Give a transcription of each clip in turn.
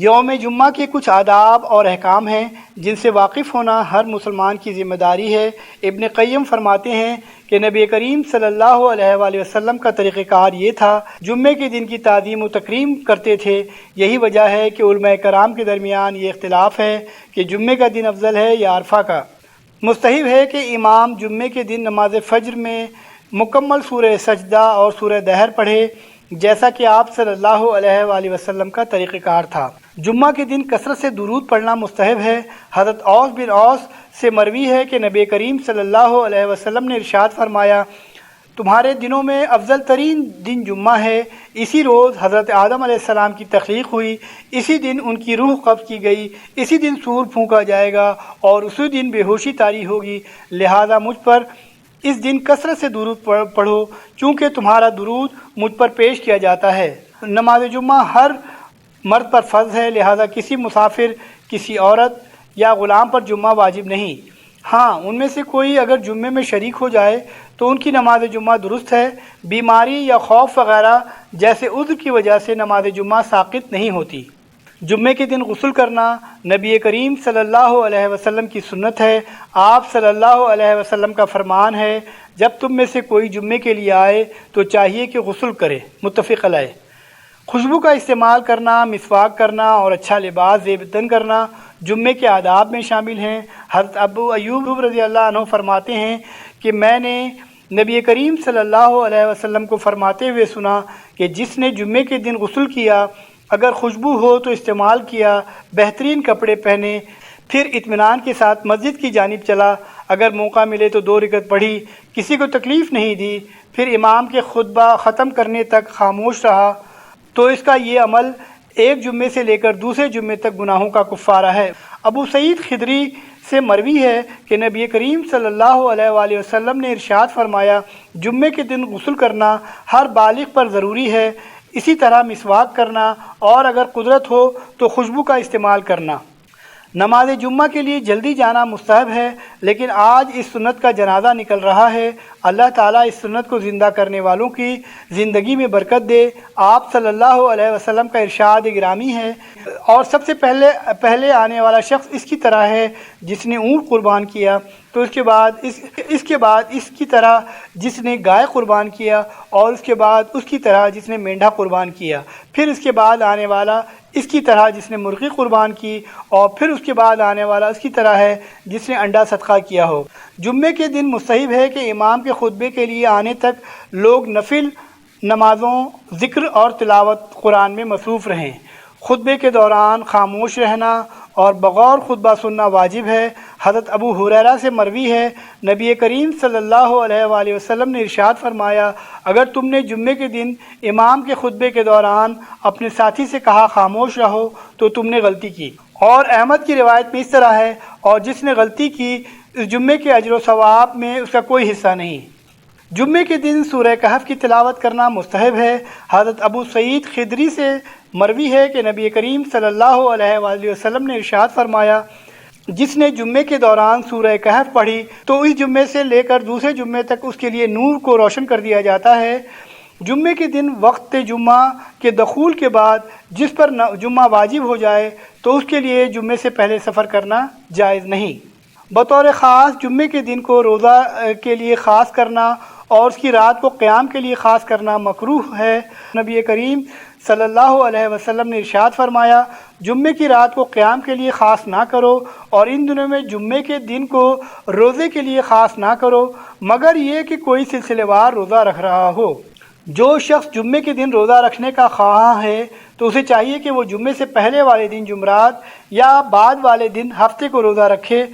یوم جمعہ کے کچھ آداب اور احکام ہیں جن سے واقف ہونا ہر مسلمان کی ذمہ داری ہے۔ ابن قیم فرماتے ہیں کہ نبی کریم صلی اللہ علیہ وآلہ وسلم کا طریقہ کار یہ تھا، جمعے کے دن کی تعظیم و تکریم کرتے تھے۔ یہی وجہ ہے کہ علماء کرام کے درمیان یہ اختلاف ہے کہ جمعے کا دن افضل ہے یا عرفہ کا۔ مستحب ہے کہ امام جمعے کے دن نماز فجر میں مکمل سورہ سجدہ اور سورہ دہر پڑھے، جیسا کہ آپ صلی اللہ علیہ وآلہ وسلم کا طریقہ کار تھا۔ جمعہ کے دن کثرت سے درود پڑھنا مستحب ہے۔ حضرت اوس بن اوس سے مروی ہے کہ نبی کریم صلی اللہ علیہ وسلم نے ارشاد فرمایا، تمہارے دنوں میں افضل ترین دن جمعہ ہے۔ اسی روز حضرت آدم علیہ السلام کی تخلیق ہوئی، اسی دن ان کی روح قبض کی گئی، اسی دن سور پھونکا جائے گا اور اسی دن بے ہوشی طاری ہوگی، لہذا مجھ پر اس دن کثرت سے درود پڑھو، چونکہ تمہارا درود مجھ پر پیش کیا جاتا ہے۔ نماز جمعہ ہر مرد پر فرض ہے، لہذا کسی مسافر، کسی عورت یا غلام پر جمعہ واجب نہیں۔ ہاں، ان میں سے کوئی اگر جمعے میں شریک ہو جائے تو ان کی نماز جمعہ درست ہے۔ بیماری یا خوف وغیرہ جیسے عذر کی وجہ سے نماز جمعہ ساقط نہیں ہوتی۔ جمعے کے دن غسل کرنا نبی کریم صلی اللہ علیہ وسلم کی سنت ہے۔ آپ صلی اللہ علیہ وسلم کا فرمان ہے، جب تم میں سے کوئی جمعے کے لیے آئے تو چاہیے کہ غسل کرے، متفق علیہ۔ خوشبو کا استعمال کرنا، مسواک کرنا اور اچھا لباس زیب تن کرنا جمعے کے آداب میں شامل ہیں۔ حضرت ابو ایوب رضی اللہ عنہ فرماتے ہیں کہ میں نے نبی کریم صلی اللہ علیہ وسلم کو فرماتے ہوئے سنا کہ جس نے جمعے کے دن غسل کیا، اگر خوشبو ہو تو استعمال کیا، بہترین کپڑے پہنے، پھر اطمینان کے ساتھ مسجد کی جانب چلا، اگر موقع ملے تو 2 رکعت پڑھی، کسی کو تکلیف نہیں دی، پھر امام کے خطبہ ختم کرنے تک خاموش رہا، تو اس کا یہ عمل ایک جمعے سے لے کر دوسرے جمعے تک گناہوں کا کفارہ ہے۔ ابو سعید خدری سے مروی ہے کہ نبی کریم صلی اللہ علیہ وآلہ وسلم نے ارشاد فرمایا، جمعے کے دن غسل کرنا ہر بالغ پر ضروری ہے، اسی طرح مسواک کرنا اور اگر قدرت ہو تو خوشبو کا استعمال کرنا۔ نماز جمعہ کے لیے جلدی جانا مستحب ہے، لیکن آج اس سنت کا جنازہ نکل رہا ہے۔ اللہ تعالیٰ اس سنت کو زندہ کرنے والوں کی زندگی میں برکت دے۔ آپ صلی اللہ علیہ وسلم کا ارشاد گرامی ہے، اور سب سے پہلے آنے والا شخص اس کی طرح ہے جس نے اونٹ قربان کیا، تو اس کے بعد اس کی طرح جس نے گائے قربان کیا، اور اس کے بعد اس کی طرح جس نے مینڈھا قربان کیا، پھر اس کے بعد آنے والا اس کی طرح جس نے مرغی قربان کی، اور پھر اس کے بعد آنے والا اس کی طرح ہے جس نے انڈا صدقہ کیا ہو۔ جمعے کے دن مستحب ہے کہ امام کے خطبے کے لیے آنے تک لوگ نفل نمازوں، ذکر اور تلاوت قرآن میں مصروف رہیں۔ خطبے کے دوران خاموش رہنا اور بغور خطبہ سننا واجب ہے۔ حضرت ابو ہریرہ سے مروی ہے، نبی کریم صلی اللہ علیہ وآلہ وسلم نے ارشاد فرمایا، اگر تم نے جمعے کے دن امام کے خطبے کے دوران اپنے ساتھی سے کہا خاموش رہو تو تم نے غلطی کی۔ اور احمد کی روایت میں اس طرح ہے، اور جس نے غلطی کی اس جمعے کے اجر و ثواب میں اس کا کوئی حصہ نہیں۔ جمعے کے دن سورہ کہف کی تلاوت کرنا مستحب ہے۔ حضرت ابو سعید خدری سے مروی ہے کہ نبی کریم صلی اللہ علیہ وآلہ وسلم نے ارشاد فرمایا، جس نے جمعے کے دوران سورہ کہف پڑھی تو اس جمعے سے لے کر دوسرے جمعے تک اس کے لیے نور کو روشن کر دیا جاتا ہے۔ جمعے کے دن وقت جمعہ کے دخول کے بعد جس پر جمعہ واجب ہو جائے تو اس کے لیے جمعے سے پہلے سفر کرنا جائز نہیں۔ بطور خاص جمعے کے دن کو روزہ کے لیے خاص کرنا اور اس کی رات کو قیام کے لیے خاص کرنا مکروہ ہے۔ نبی کریم صلی اللہ علیہ وسلم نے ارشاد فرمایا، جمعے کی رات کو قیام کے لیے خاص نہ کرو، اور ان دنوں میں جمعے کے دن کو روزے کے لیے خاص نہ کرو، مگر یہ کہ کوئی سلسلے وار روزہ رکھ رہا ہو۔ جو شخص جمعے کے دن روزہ رکھنے کا خواہاں ہے تو اسے چاہیے کہ وہ جمعے سے پہلے والے دن جمعرات یا بعد والے دن ہفتے کو روزہ رکھے۔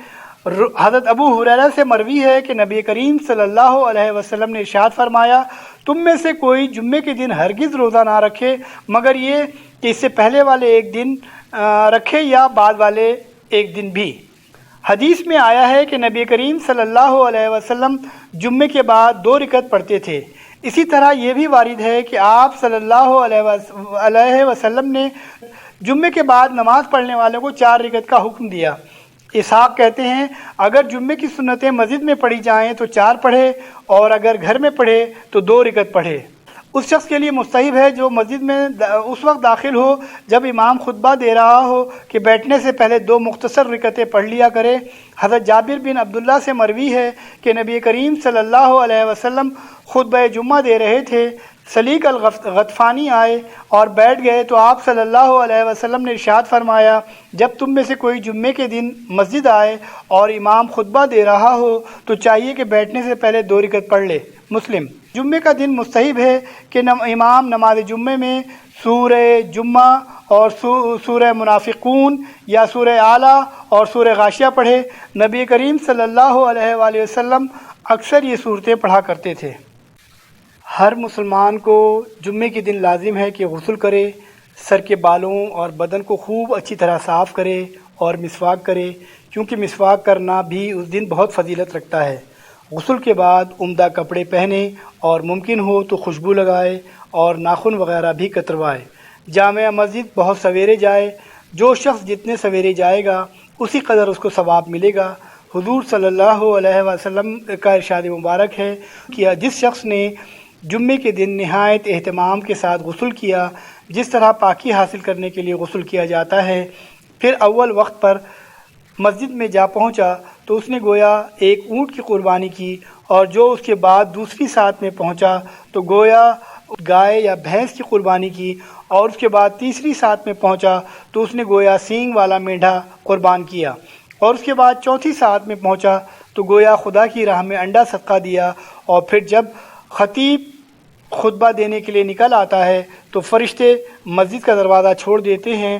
حضرت ابو ہریرہ سے مروی ہے کہ نبی کریم صلی اللہ علیہ وسلم نے ارشاد فرمایا، تم میں سے کوئی جمعے کے دن ہرگز روزہ نہ رکھے مگر یہ کہ اس سے پہلے والے ایک دن رکھے یا بعد والے ایک دن بھی۔ حدیث میں آیا ہے کہ نبی کریم صلی اللہ علیہ وسلم جمعے کے بعد 2 رکعت پڑھتے تھے۔ اسی طرح یہ بھی وارد ہے کہ آپ صلی اللہ علیہ وسلم نے جمعے کے بعد نماز پڑھنے والوں کو 4 رکعت کا حکم دیا۔ اسحاق کہتے ہیں، اگر جمعے کی سنتیں مسجد میں پڑھی جائیں تو 4 پڑھے، اور اگر گھر میں پڑھے تو 2 رکعت پڑھے۔ اس شخص کے لیے مستحب ہے جو مسجد میں اس وقت داخل ہو جب امام خطبہ دے رہا ہو کہ بیٹھنے سے پہلے 2 مختصر رکعتیں پڑھ لیا کرے۔ حضرت جابر بن عبداللہ سے مروی ہے کہ نبی کریم صلی اللہ علیہ وسلم خطبہ جمعہ دے رہے تھے، سلیق الغطفانی آئے اور بیٹھ گئے تو آپ صلی اللہ علیہ وسلم نے ارشاد فرمایا، جب تم میں سے کوئی جمعے کے دن مسجد آئے اور امام خطبہ دے رہا ہو تو چاہیے کہ بیٹھنے سے پہلے 2 رکعت پڑھ لے۔ مسلم۔ جمعے کا دن مستحب ہے کہ امام نماز جمعے میں سورہ جمعہ اور سورہ منافقون یا سورہ اعلیٰ اور سورہ غاشیہ پڑھے۔ نبی کریم صلی اللہ علیہ وآلہ وسلم اکثر یہ صورتیں پڑھا کرتے تھے۔ ہر مسلمان کو جمعے کے دن لازم ہے کہ غسل کرے، سر کے بالوں اور بدن کو خوب اچھی طرح صاف کرے اور مسواک کرے، کیونکہ مسواک کرنا بھی اس دن بہت فضیلت رکھتا ہے۔ غسل کے بعد عمدہ کپڑے پہنے اور ممکن ہو تو خوشبو لگائے اور ناخن وغیرہ بھی کتروائے۔ جامع مسجد بہت سویرے جائے، جو شخص جتنے سویرے جائے گا اسی قدر اس کو ثواب ملے گا۔ حضور صلی اللہ علیہ وسلم کا ارشاد مبارک ہے کہ جس شخص نے جمعے کے دن نہایت اہتمام کے ساتھ غسل کیا، جس طرح پاکی حاصل کرنے کے لیے غسل کیا جاتا ہے، پھر اول وقت پر مسجد میں جا پہنچا تو اس نے گویا ایک اونٹ کی قربانی کی، اور جو اس کے بعد دوسری ساتھ میں پہنچا تو گویا گائے یا بھینس کی قربانی کی، اور اس کے بعد تیسری ساتھ میں پہنچا تو اس نے گویا سینگ والا مینڈھا قربان کیا، اور اس کے بعد چوتھی ساتھ میں پہنچا تو گویا خدا کی راہ میں انڈا صدقہ دیا۔ اور پھر جب خطیب خطبہ دینے کے لیے نکل آتا ہے تو فرشتے مسجد کا دروازہ چھوڑ دیتے ہیں،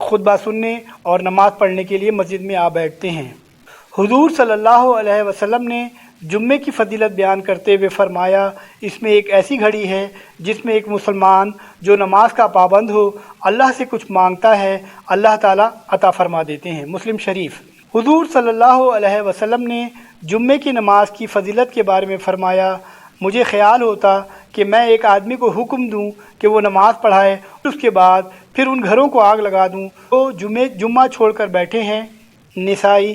خطبہ سننے اور نماز پڑھنے کے لیے مسجد میں آ بیٹھتے ہیں۔ حضور صلی اللہ علیہ وسلم نے جمعے کی فضیلت بیان کرتے ہوئے فرمایا، اس میں ایک ایسی گھڑی ہے جس میں ایک مسلمان جو نماز کا پابند ہو اللہ سے کچھ مانگتا ہے، اللہ تعالیٰ عطا فرما دیتے ہیں۔ مسلم شریف۔ حضور صلی اللہ علیہ وسلم نے جمعے کی نماز کی فضیلت کے بارے میں فرمایا، مجھے خیال ہوتا کہ میں ایک آدمی کو حکم دوں کہ وہ نماز پڑھائے، اس کے بعد پھر ان گھروں کو آگ لگا دوں تو جمعہ چھوڑ کر بیٹھے ہیں۔ نسائی۔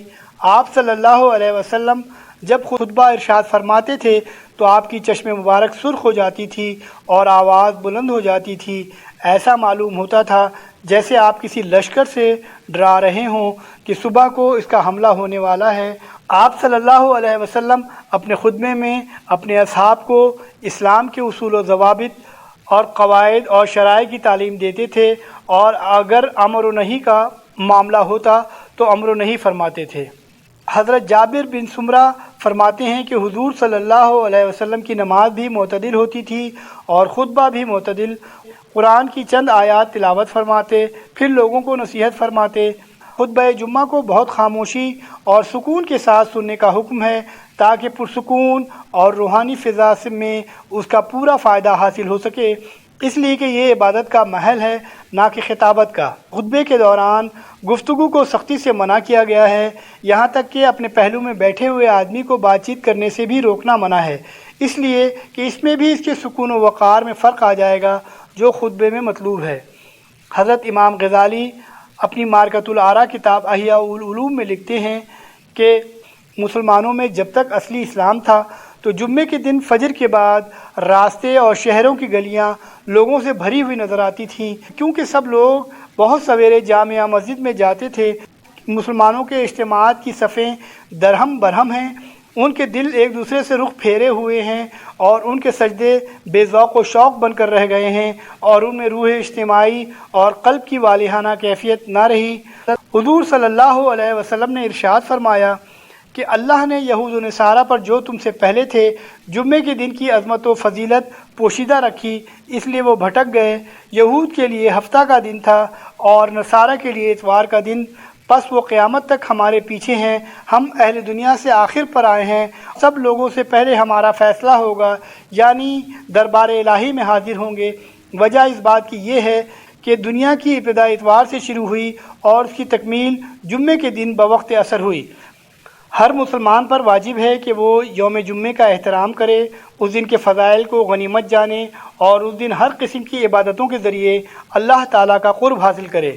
آپ صلی اللہ علیہ وسلم جب خطبہ ارشاد فرماتے تھے تو آپ کی چشم مبارک سرخ ہو جاتی تھی اور آواز بلند ہو جاتی تھی، ایسا معلوم ہوتا تھا جیسے آپ کسی لشکر سے ڈرا رہے ہوں کہ صبح کو اس کا حملہ ہونے والا ہے۔ آپ صلی اللہ علیہ وسلم اپنے خطبے میں اپنے اصحاب کو اسلام کے اصول و ضوابط اور قواعد اور شرائع کی تعلیم دیتے تھے، اور اگر امر و نہی کا معاملہ ہوتا تو امر و نہی فرماتے تھے۔ حضرت جابر بن سمرہ فرماتے ہیں کہ حضور صلی اللہ علیہ وسلم کی نماز بھی معتدل ہوتی تھی اور خطبہ بھی معتدل، قرآن کی چند آیات تلاوت فرماتے، پھر لوگوں کو نصیحت فرماتے۔ خطبہ جمعہ کو بہت خاموشی اور سکون کے ساتھ سننے کا حکم ہے تاکہ پرسکون اور روحانی فضا میں اس کا پورا فائدہ حاصل ہو سکے، اس لیے کہ یہ عبادت کا محل ہے نہ کہ خطابت کا۔ خطبے کے دوران گفتگو کو سختی سے منع کیا گیا ہے، یہاں تک کہ اپنے پہلو میں بیٹھے ہوئے آدمی کو بات چیت کرنے سے بھی روکنا منع ہے، اس لیے کہ اس میں بھی اس کے سکون و وقار میں فرق آ جائے گا جو خطبے میں مطلوب ہے۔ حضرت امام غزالی اپنی مارکۃ الآراء کتاب احیاء العلوم میں لکھتے ہیں کہ مسلمانوں میں جب تک اصلی اسلام تھا تو جمعے کے دن فجر کے بعد راستے اور شہروں کی گلیاں لوگوں سے بھری ہوئی نظر آتی تھیں، کیونکہ سب لوگ بہت سویرے جامع مسجد میں جاتے تھے۔ مسلمانوں کے اجتماعات کی صفیں درہم برہم ہیں، ان کے دل ایک دوسرے سے رخ پھیرے ہوئے ہیں اور ان کے سجدے بے ذوق و شوق بن کر رہ گئے ہیں، اور ان میں روح اجتماعی اور قلب کی والہانہ کیفیت نہ رہی۔ حضور صلی اللہ علیہ وسلم نے ارشاد فرمایا کہ اللہ نے یہود و نصارہ پر جو تم سے پہلے تھے جمعے کے دن کی عظمت و فضیلت پوشیدہ رکھی، اس لیے وہ بھٹک گئے۔ یہود کے لیے ہفتہ کا دن تھا اور نصارہ کے لیے اتوار کا دن، پس وہ قیامت تک ہمارے پیچھے ہیں، ہم اہل دنیا سے آخر پر آئے ہیں، سب لوگوں سے پہلے ہمارا فیصلہ ہوگا، یعنی دربار الہی میں حاضر ہوں گے۔ وجہ اس بات کی یہ ہے کہ دنیا کی ابتدا اتوار سے شروع ہوئی اور اس کی تکمیل جمعے کے دن بوقت عصر ہوئی۔ ہر مسلمان پر واجب ہے کہ وہ یوم جمعے کا احترام کرے، اس دن کے فضائل کو غنیمت جانے اور اس دن ہر قسم کی عبادتوں کے ذریعے اللہ تعالیٰ کا قرب حاصل کرے۔